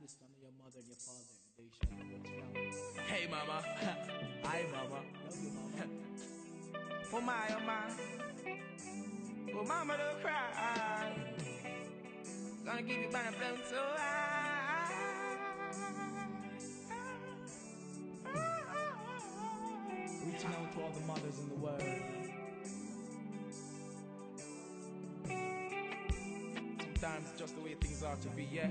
this to your mother and your father. They shall not down. Hey mama, hi mama. Love you, mama. Oh my, oh my. Oh mama, don't cry. Gonna give you by the flow so high. Reaching out to all the mothers in the world. Sometimes it's just the way things are to be, yeah.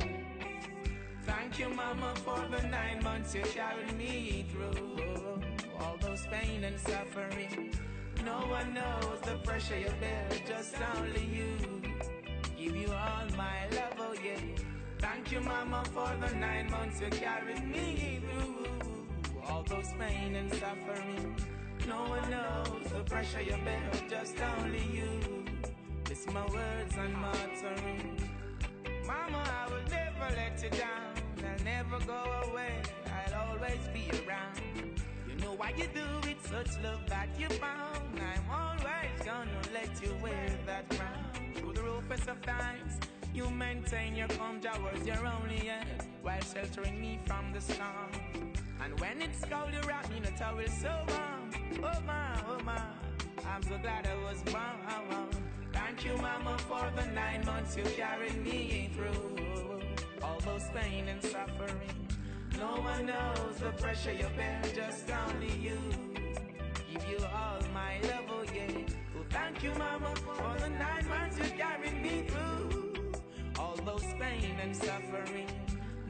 Thank you, mama, for the 9 months you carried me through. All those pain and suffering. No one knows the pressure you bear, just only you. Give you all my love, oh yeah. Thank you, mama, for the 9 months you carried me through. All those pain and suffering. No one knows the pressure you bear, just only you. It's my words and my uttering. Mama, I will never let you down. I'll never go away, I'll always be around. You know why you do it, such love that you found. I'm always gonna let you wear that crown. Through the roughest of times, you maintain your calm towards your only end, while sheltering me from the storm. And when it's cold, you wrap me in a towel so warm. Oh my, I'm so glad I was born. Thank you, mama, for the 9 months you carried me through. All those pain and suffering. No one knows the pressure you bear, just only you. Give you all my love, oh yeah. Oh, thank you, mama, for the 9 months you carried me through. All those pain and suffering.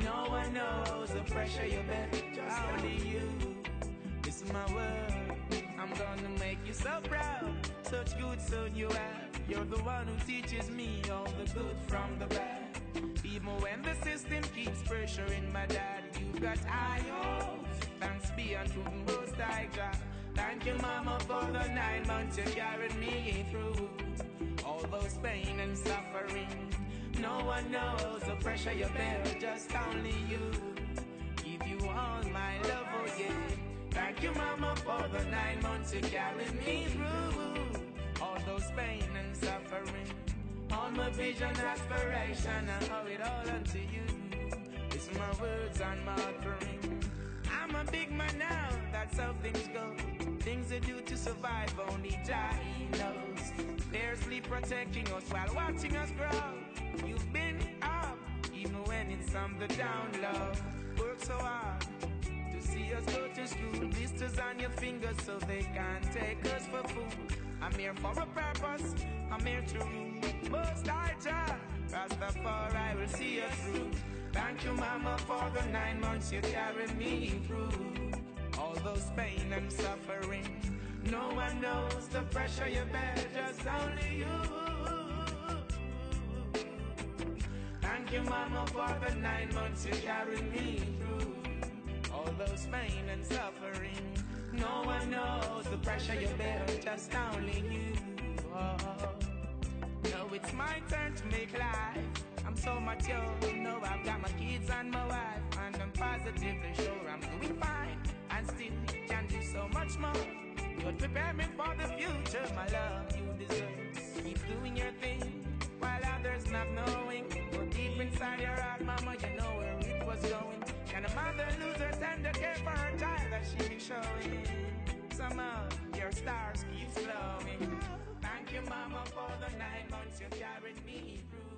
No one knows the pressure you bear, just only you. This is my word, I'm gonna make you so proud. Such good son you have. You're the one who teaches me all the good from the bad. Even when the system keeps pressuring my dad, you've got high hopes. Thanks be unto the Most High God. Thank you, mama, for the 9 months you carried me through. All those pain and suffering. No one knows the pressure you bear, just only you. Give you all my love, oh yeah. Thank you, mama, for the 9 months you carried me through. All those pain and suffering. All my vision, aspiration, I owe it all unto you. It's my words and my offering. I'm a big man now, that's how things go. Things they do to survive, only Jah knows. Fiercely protecting us while watching us grow. You've been up, even when it's on the down low. Work so hard to see us go to school. Blisters on your fingers so they can't take us for food. I'm here for a purpose, I'm here to rule. Most High Jah, Rastafari will see us through. Thank you, mama, for the 9 months you carried me through. All those pain and suffering. No one knows the pressure you bear, just only you. Thank you, mama, for the 9 months you carried me through. All those pain and suffering. No one knows the pressure you bear, just only you. Oh. Now it's my turn to make life. I'm so mature, now I've got my kids and my wife, and I'm positively sure I'm doing fine, and still can do so much more. You'd prepare me for the future, my love, you deserve. Keep doing your thing, while others not knowing. But deep inside your heart, mama, you know where it was going. Can a mother lose her tender care for her child that she be showing? Somehow, your stars keep glowing. Thank you, mama, for the 9 months you carried me through.